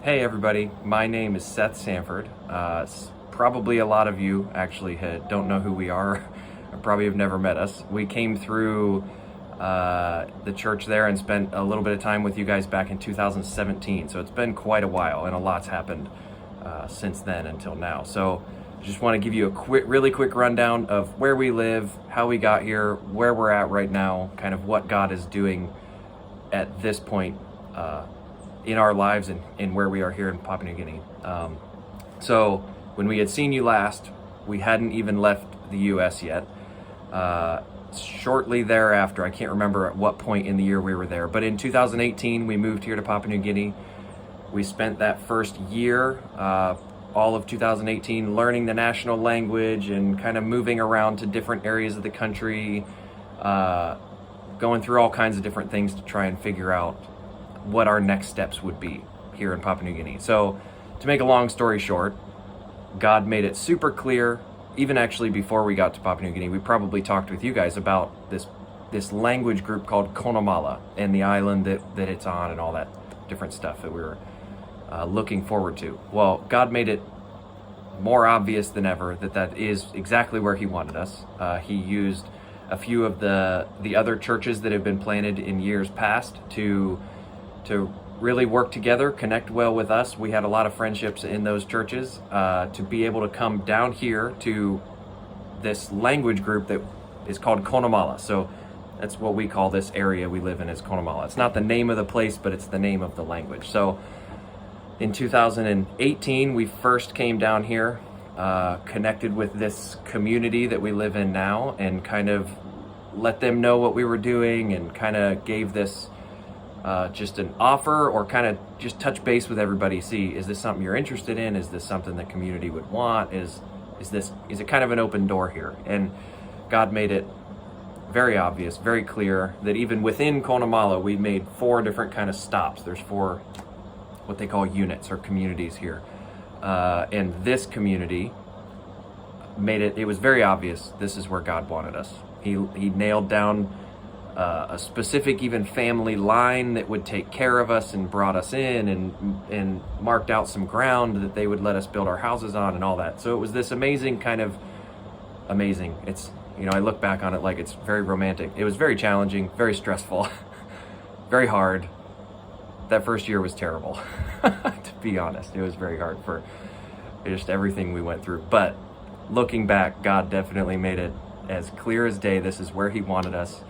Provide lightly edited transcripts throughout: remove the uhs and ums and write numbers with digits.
Hey everybody, my name is Seth Sanford. Probably a lot of you actually don't know who we are, or probably have never met us. We came through the church there and spent a little bit of time with you guys back in 2017, so it's been quite a while and a lot's happened since then until now. So I just want to give you a really quick rundown of where we live, how we got here, where we're at right now, kind of what God is doing at this point in our lives and where we are here in Papua New Guinea. So when we had seen you last, we hadn't even left the US yet. Shortly thereafter, I can't remember at what point in the year we were there, but in 2018 we moved here to Papua New Guinea. We spent that first year, all of 2018, learning the national language and kind of moving around to different areas of the country, going through all kinds of different things to try and figure out what our next steps would be here in Papua New Guinea. So to make a long story short, God made it super clear, even actually before we got to Papua New Guinea. We probably talked with you guys about this language group called Konamala and the island that it's on and all that different stuff that we were looking forward to. Well, God made it more obvious than ever that is exactly where he wanted us. He used a few of the other churches that have been planted in years past to really work together, connect well with us. We had a lot of friendships in those churches to be able to come down here to this language group that is called Konamala. So that's what we call this area we live in, is Konamala. It's not the name of the place, but it's the name of the language. So in 2018, we first came down here, connected with this community that we live in now, and kind of let them know what we were doing and kind of gave this just an offer, or kind of just touch base with everybody. See, is this something you're interested in? Is this something the community would want? Is it kind of an open door here? And God made it very obvious, very clear that even within Konamala, we made 4 different kind of stops. There's 4 what they call units or communities here. And this community made it was very obvious this is where God wanted us. He nailed down a specific even family line that would take care of us and brought us in and marked out some ground that they would let us build our houses on and all that. So it was this amazing. It's, I look back on it like it's very romantic. It was very challenging, very stressful, very hard. That first year was terrible, to be honest. It was very hard for just everything we went through. But looking back, God definitely made it as clear as day. This is where he wanted us.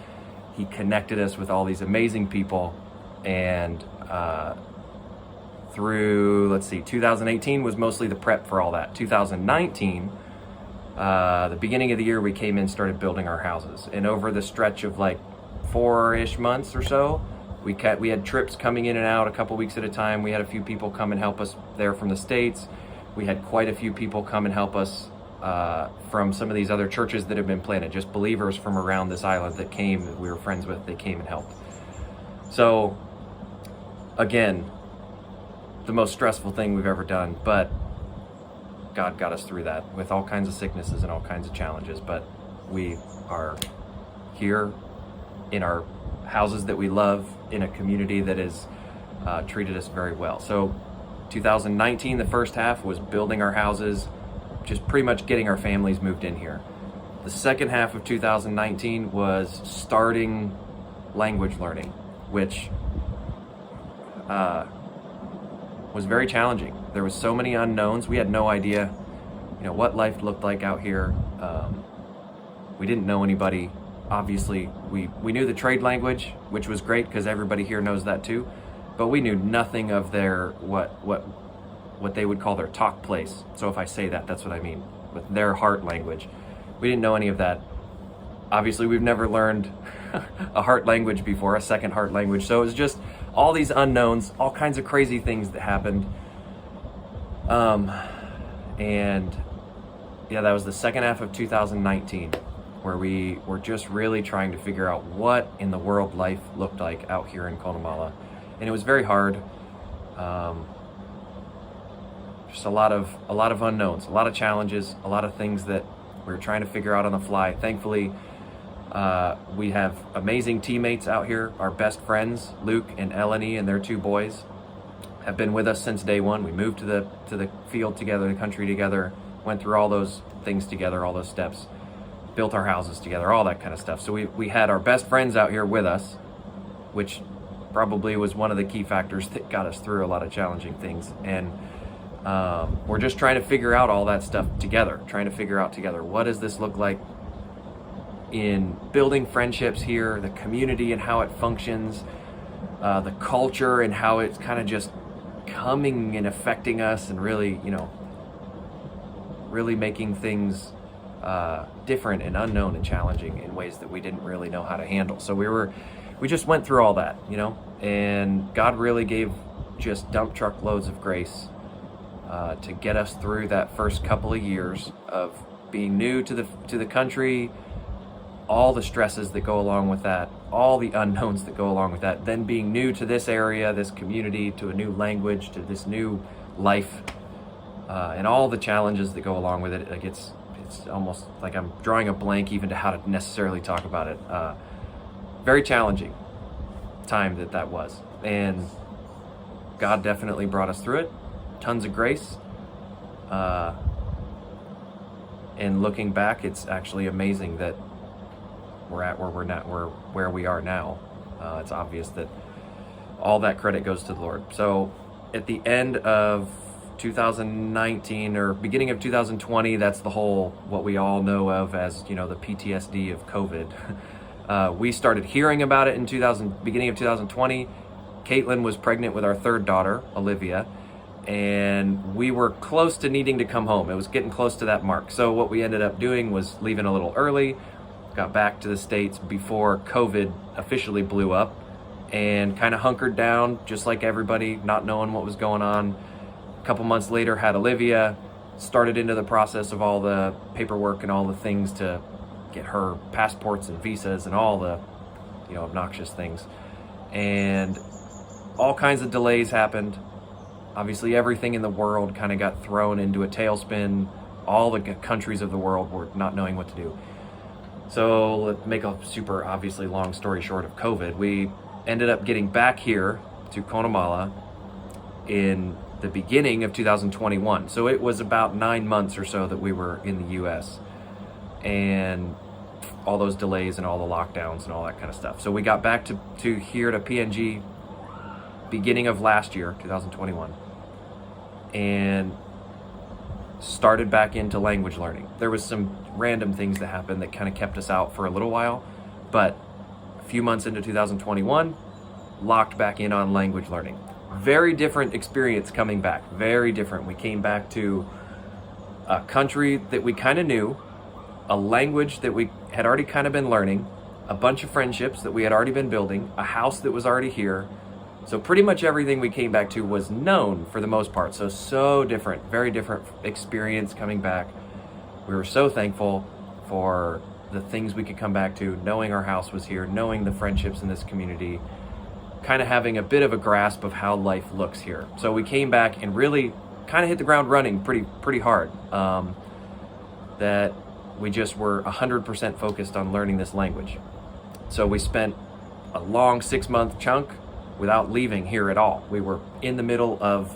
He connected us with all these amazing people, and through, 2018 was mostly the prep for all that. 2019, the beginning of the year, we came in, started building our houses, and over the stretch of 4-ish months or so, we had trips coming in and out a couple weeks at a time. We had a few people come and help us there from the States. We had quite a few people come and help us from some of these other churches that have been planted, just believers from around this island that we were friends with, they came and helped. So again, the most stressful thing we've ever done, but God got us through that with all kinds of sicknesses and all kinds of challenges. But we are here in our houses that we love, in a community that has treated us very well. So 2019, the first half was building our houses, just pretty much getting our families moved in here. The second half of 2019 was starting language learning, which was very challenging. There was so many unknowns. We had no idea, what life looked like out here. We didn't know anybody. Obviously, we knew the trade language, which was great because everybody here knows that too, but we knew nothing of their what they would call their talk place. So if I say that, that's what I mean, with their heart language. We didn't know any of that. Obviously, we've never learned a heart language before, a second heart language. So it was just all these unknowns, all kinds of crazy things that happened. And yeah, that was the second half of 2019, where we were just really trying to figure out what in the world life looked like out here in Konamala. And it was very hard. Just a lot of unknowns, a lot of challenges, a lot of things that we were trying to figure out on the fly. Thankfully, we have amazing teammates out here. Our best friends, Luke and Eleni and their 2 boys, have been with us since day one. We moved to the field together, the country together, went through all those things together, all those steps, built our houses together, all that kind of stuff. So we had our best friends out here with us, which probably was one of the key factors that got us through a lot of challenging things. And we're just trying to figure out all that stuff together, trying to figure out together, what does this look like in building friendships here, the community and how it functions, the culture and how it's kind of just coming and affecting us, and really, really making things different and unknown and challenging in ways that we didn't really know how to handle. So we just went through all that, and God really gave just dump truck loads of grace to get us through that first couple of years of being new to the country, all the stresses that go along with that, all the unknowns that go along with that, then being new to this area, this community, to a new language, to this new life, and all the challenges that go along with it. Like it's almost like I'm drawing a blank even to how to necessarily talk about it. Very challenging time that was, and God definitely brought us through it. Tons of grace, and looking back, it's actually amazing that we're at where we are now. It's obvious that all that credit goes to the Lord. So at the end of 2019 or beginning of 2020, that's the whole, what we all know of as, the PTSD of COVID. We started hearing about it in beginning of 2020. Caitlin was pregnant with our third daughter, Olivia, and we were close to needing to come home. It was getting close to that mark. So what we ended up doing was leaving a little early, got back to the States before COVID officially blew up, and kind of hunkered down just like everybody, not knowing what was going on. A couple months later, had Olivia, started into the process of all the paperwork and all the things to get her passports and visas and all the obnoxious things. And all kinds of delays happened. Obviously, everything in the world kind of got thrown into a tailspin. All the countries of the world were not knowing what to do. So let's make a super obviously long story short of COVID. We ended up getting back here to Connemara in the beginning of 2021. So it was about 9 months or so that we were in the US, and all those delays and all the lockdowns and all that kind of stuff. So we got back to here to PNG beginning of last year, 2021, and started back into language learning. There was some random things that happened that kind of kept us out for a little while, but a few months into 2021, locked back in on language learning. Very different experience coming back, very different. We came back to a country that we kind of knew, a language that we had already kind of been learning, a bunch of friendships that we had already been building, a house that was already here. So pretty much everything we came back to was known for the most part. So different, very different experience coming back. We were so thankful for the things we could come back to, knowing our house was here, knowing the friendships in this community, kind of having a bit of a grasp of how life looks here. So we came back and really kind of hit the ground running pretty hard. That we just were 100% focused on learning this language. So we spent a long 6-month chunk without leaving here at all. We were in the middle of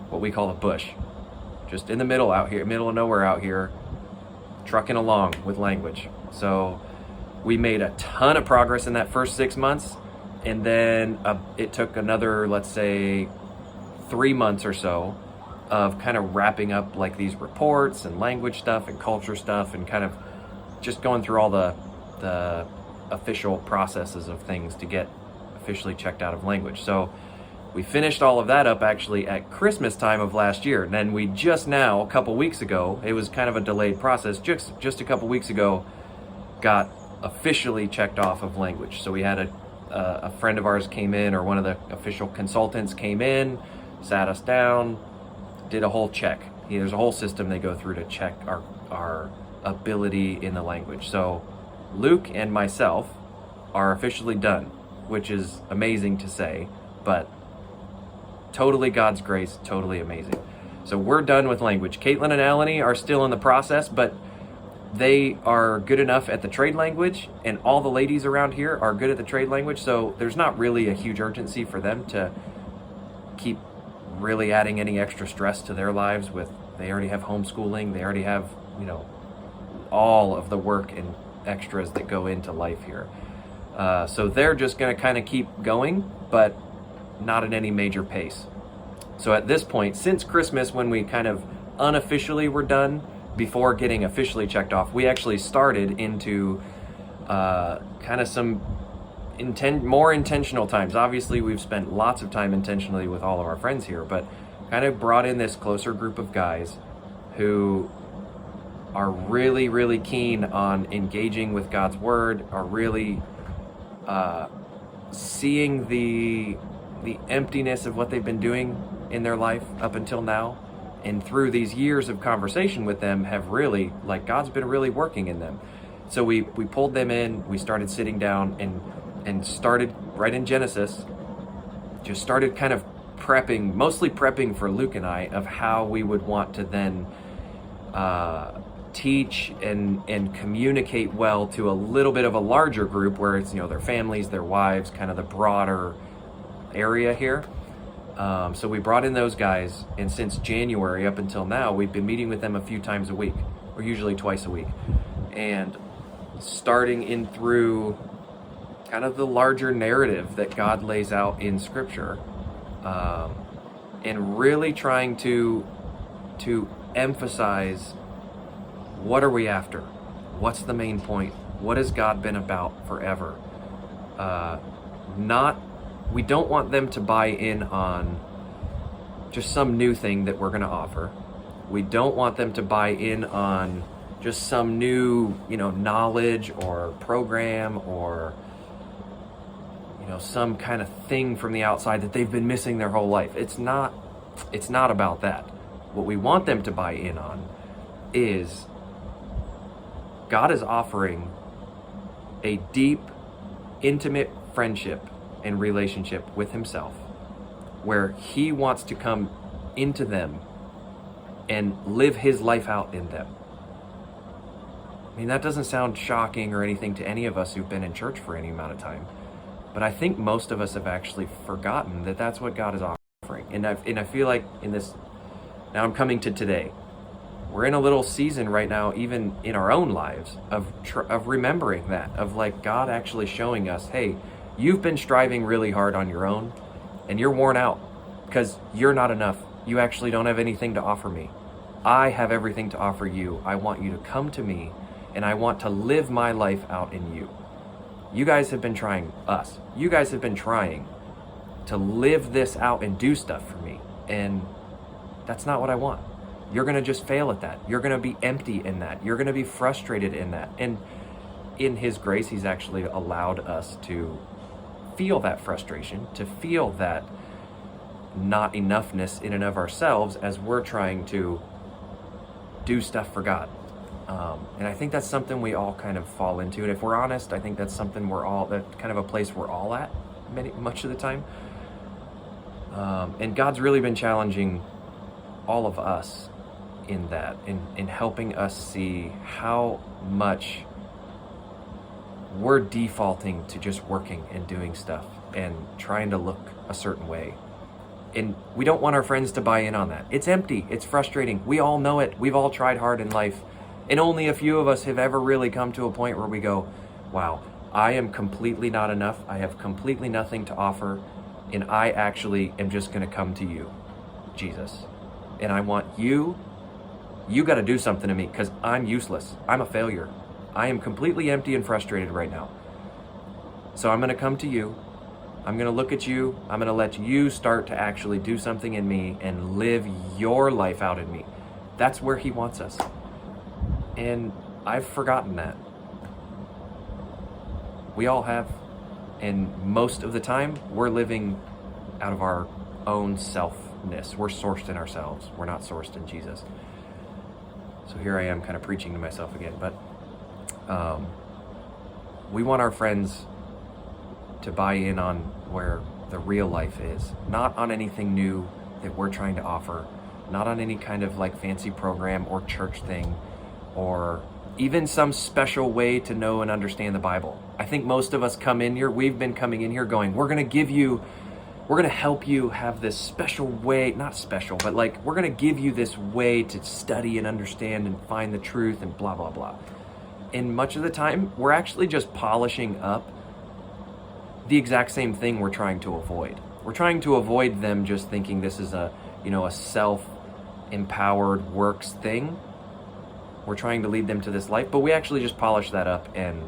what we call a bush, just in the middle out here, middle of nowhere out here, trucking along with language. So we made a ton of progress in that first 6 months, and then it took another, let's say, 3 months or so of kind of wrapping up like these reports and language stuff and culture stuff, and kind of just going through all the official processes of things to get officially checked out of language. So we finished all of that up actually at Christmas time of last year. And then we just now, a couple weeks ago, it was kind of a delayed process, just a couple weeks ago, got officially checked off of language. So we had a friend of ours came in, or one of the official consultants came in, sat us down, did a whole check. There's a whole system they go through to check our ability in the language. So Luke and myself are officially done, which is amazing to say, but totally God's grace, totally amazing. So we're done with language. Caitlin and Eleni are still in the process, but they are good enough at the trade language, and all the ladies around here are good at the trade language, so there's not really a huge urgency for them to keep really adding any extra stress to their lives they already have homeschooling, they already have, all of the work and extras that go into life here. So they're just going to kind of keep going, but not at any major pace. So at this point, since Christmas, when we kind of unofficially were done, before getting officially checked off, we actually started into kind of some more intentional times. Obviously, we've spent lots of time intentionally with all of our friends here, but kind of brought in this closer group of guys who are really, really keen on engaging with God's word, are really seeing the emptiness of what they've been doing in their life up until now. And through these years of conversation with them have really, God's been really working in them. So we pulled them in, we started sitting down and started right in Genesis, just started kind of mostly prepping for Luke and I of how we would want to then teach and communicate well to a little bit of a larger group where it's, their families, their wives, kind of the broader area here. So we brought in those guys, and since January up until now, we've been meeting with them a few times a week, or usually twice a week, and starting in through kind of the larger narrative that God lays out in Scripture, and really trying to emphasize, what are we after? What's the main point? What has God been about forever? We don't want them to buy in on just some new thing that we're going to offer. We don't want them to buy in on just some new, knowledge or program or, some kind of thing from the outside that they've been missing their whole life. It's not about that. What we want them to buy in on is God is offering a deep, intimate friendship and relationship with himself, where he wants to come into them and live his life out in them. I mean, that doesn't sound shocking or anything to any of us who've been in church for any amount of time, but I think most of us have actually forgotten that that's what God is offering. And I feel like in this, now I'm coming to today, we're in a little season right now, even in our own lives, of remembering that, of God actually showing us, hey, you've been striving really hard on your own, and you're worn out because you're not enough. You actually don't have anything to offer me. I have everything to offer you. I want you to come to me, and I want to live my life out in you. You guys have been trying to live this out and do stuff for me, and that's not what I want. You're going to just fail at that. You're going to be empty in that. You're going to be frustrated in that. And in his grace, he's actually allowed us to feel that frustration, to feel that not enoughness in and of ourselves as we're trying to do stuff for God. And I think that's something we all kind of fall into. And if we're honest, I think that's something that's kind of a place we're all at much of the time. And God's really been challenging all of us in that, in helping us see how much we're defaulting to just working and doing stuff and trying to look a certain way. And we don't want our friends to buy in on that. It's empty. It's frustrating. We all know it. We've all tried hard in life. And only a few of us have ever really come to a point where we go, wow, I am completely not enough. I have completely nothing to offer. And I actually am just going to come to you, Jesus. And I want you got to do something to me because I'm useless. I'm a failure. I am completely empty and frustrated right now. So I'm going to come to you. I'm going to look at you. I'm going to let you start to actually do something in me and live your life out in me. That's where he wants us. And I've forgotten that. We all have. And most of the time, we're living out of our own selfness. We're sourced in ourselves. We're not sourced in Jesus. So here I am kind of preaching to myself again. But we want our friends to buy in on where the real life is. Not on anything new that we're trying to offer. Not on any kind of fancy program or church thing, or even some special way to know and understand the Bible. I think most of us come in here, we've been coming in here going, we're going to give you we're going to help you have this special way, not special, but like we're going to give you this way to study and understand and find the truth and blah, blah, blah. And much of the time, we're actually just polishing up the exact same thing we're trying to avoid. We're trying to avoid them just thinking this is a self-empowered works thing. We're trying to lead them to this life, but we actually just polish that up and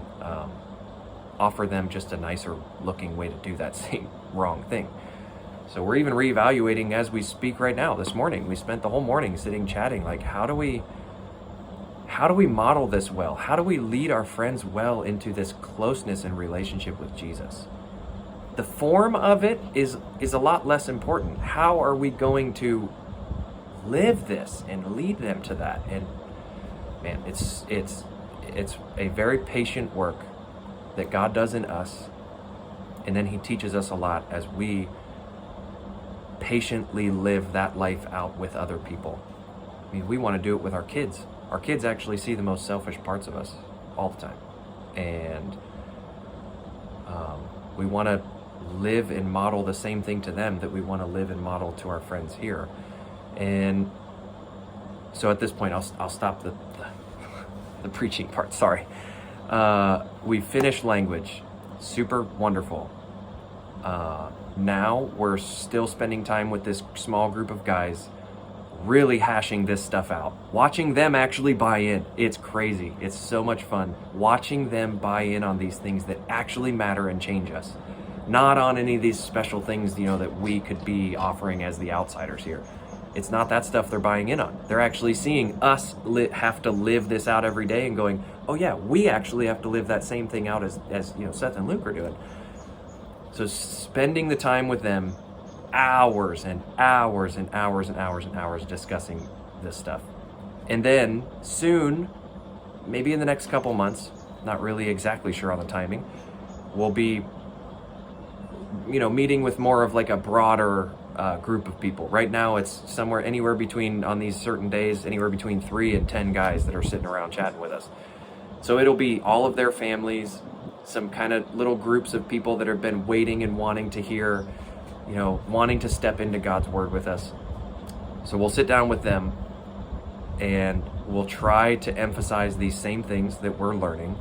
offer them just a nicer looking way to do that same wrong thing. So we're even reevaluating as we speak right now. This morning, we spent the whole morning sitting chatting, like, how do we model this well? How do we lead our friends well into this closeness and relationship with Jesus? The form of it is a lot less important. How are we going to live this and lead them to that? And man, it's a very patient work that God does in us, and then he teaches us a lot as we patiently live that life out with other people. I mean, we want to do it with our kids. Our kids actually see the most selfish parts of us all the time, and we want to live and model the same thing to them that we want to live and model to our friends here. And so at this point, I'll stop the preaching part. Sorry. We finished language. Super wonderful. Now we're still spending time with this small group of guys, really hashing this stuff out. Watching them actually buy in. It's crazy. It's so much fun. Watching them buy in on these things that actually matter and change us. Not on any of these special things, that we could be offering as the outsiders here. It's not that stuff they're buying in on. They're actually seeing us have to live this out every day and going, oh yeah, we actually have to live that same thing out as Seth and Luke are doing. So spending the time with them, hours and hours and hours and hours and hours discussing this stuff. And then soon, maybe in the next couple months, not really exactly sure on the timing, we'll be meeting with more of like a broader group of people. Right now it's anywhere between, on these certain days, anywhere between 3 and 10 guys that are sitting around chatting with us. So it'll be all of their families, some kind of little groups of people that have been waiting and wanting to hear, wanting to step into God's word with us. So we'll sit down with them and we'll try to emphasize these same things that we're learning,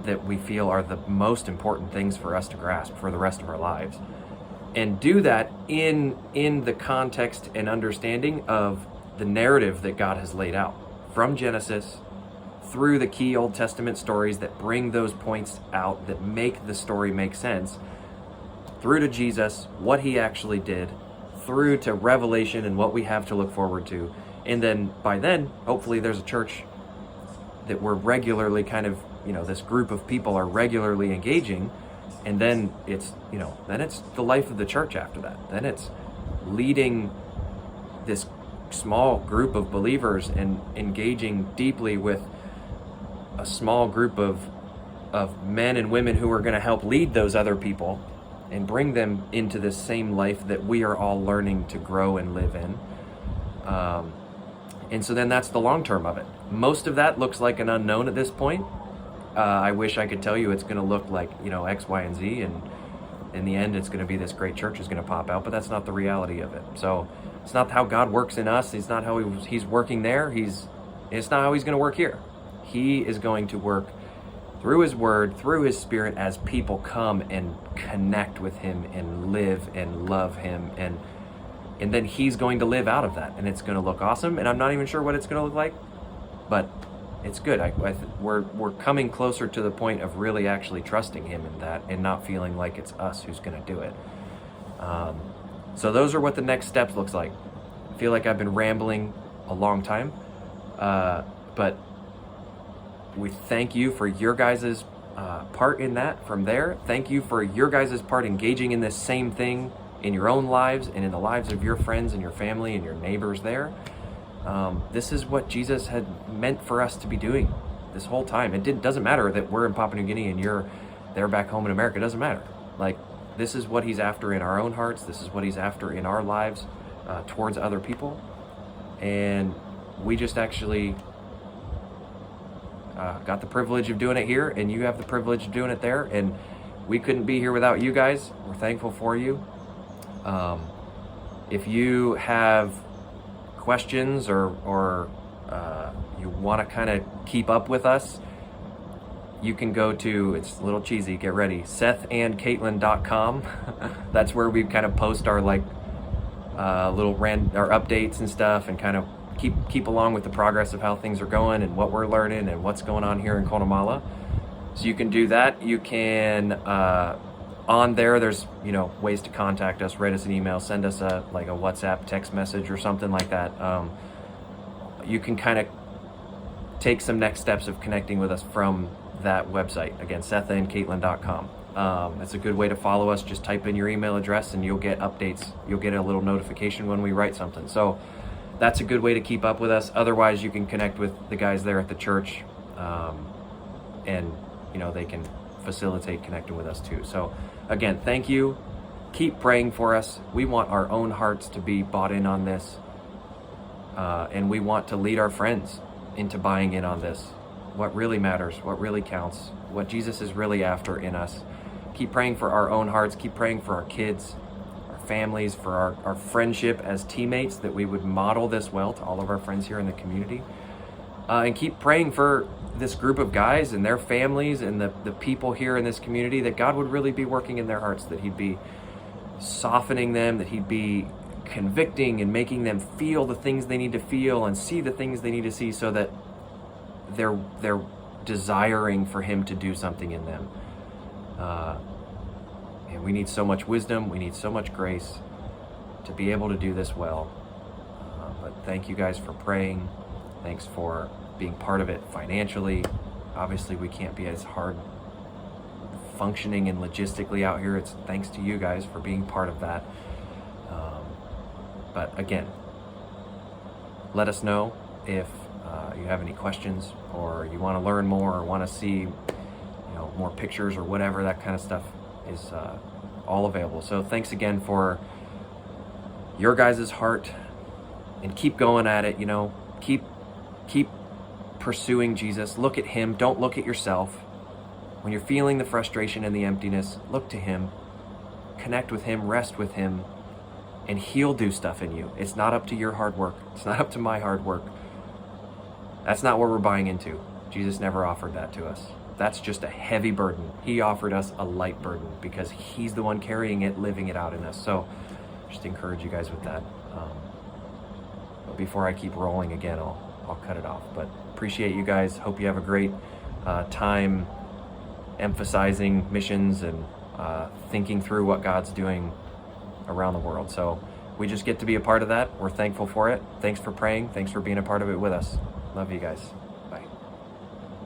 that we feel are the most important things for us to grasp for the rest of our lives, and do that in the context and understanding of the narrative that God has laid out from Genesis through the key Old Testament stories that bring those points out, that make the story make sense, through to Jesus, what he actually did, through to Revelation and what we have to look forward to. And then by then, hopefully there's a church that we're regularly this group of people are regularly engaging. And then it's the life of the church after that. Then it's leading this small group of believers and engaging deeply with a small group of men and women who are going to help lead those other people and bring them into this same life that we are all learning to grow and live in. And so then that's the long term of it. Most of that looks like an unknown at this point. I wish I could tell you it's going to look like, X, Y, and Z, and in the end it's going to be this great church is going to pop out, but that's not the reality of it. So it's not how God works in us. It's not how he's working there. It's not how he's going to work here. He is going to work through his word, through his spirit, as people come and connect with him and live and love him, and then he's going to live out of that, and it's going to look awesome. And I'm not even sure what it's going to look like, but it's good. We're coming closer to the point of really actually trusting him in that and not feeling like it's us who's going to do it. So those are what the next steps looks like. I feel like I've been rambling a long time, but we thank you for your guys' part in that from there. Thank you for your guys' part engaging in this same thing in your own lives and in the lives of your friends and your family and your neighbors there. This is what Jesus had meant for us to be doing this whole time. It doesn't matter that we're in Papua New Guinea and you're there back home in America. It doesn't matter. Like, this is what he's after in our own hearts. This is what he's after in our lives towards other people. And we just actually got the privilege of doing it here, and you have the privilege of doing it there. And we couldn't be here without you guys. We're thankful for you. If you have questions or you want to kind of keep up with us, you can go to, it's a little cheesy, get ready, SethAndCaitlin.com. That's where we kind of post our our updates and stuff, and kind of keep along with the progress of how things are going and what we're learning and what's going on here in Connemara. So you can do that. You can on there's ways to contact us, write us an email, send us a WhatsApp text message or something like that. You can kind of take some next steps of connecting with us from that website. Again, SethAndCaitlin.com. It's a good way to follow us. Just type in your email address and you'll get updates. You'll get a little notification when we write something. So that's a good way to keep up with us. Otherwise, you can connect with the guys there at the church, and they can facilitate connecting with us too. So again, thank you. Keep praying for us. We want our own hearts to be bought in on this, and we want to lead our friends into buying in on this. What really matters, what really counts, what Jesus is really after in us. Keep praying for our own hearts. Keep praying for our kids, our families, for our friendship as teammates, that we would model this well to all of our friends here in the community. And keep praying for this group of guys and their families and the people here in this community, that God would really be working in their hearts, that he'd be softening them, that he'd be convicting and making them feel the things they need to feel and see the things they need to see, so that they're desiring for him to do something in them. And we need so much wisdom, we need so much grace to be able to do this well. But thank you guys for praying. Thanks for being part of it financially. Obviously, we can't be as hard functioning and logistically out here. It's thanks to you guys for being part of that. But again, let us know if you have any questions, or you want to learn more, or want to see more pictures or whatever. That kind of stuff is all available. So thanks again for your guys' heart, and keep going at it. Keep pursuing Jesus. Look at him. Don't look at yourself. When you're feeling the frustration and the emptiness, look to him, connect with him, rest with him, and he'll do stuff in you. It's not up to your hard work. It's not up to my hard work. That's not what we're buying into. Jesus never offered that to us. That's just a heavy burden. He offered us a light burden because he's the one carrying it, living it out in us. So just encourage you guys with that. But before I keep rolling again, I'll cut it off. But appreciate you guys. Hope you have a great time emphasizing missions and thinking through what God's doing around the world. So we just get to be a part of that. We're thankful for it. Thanks for praying. Thanks for being a part of it with us. Love you guys.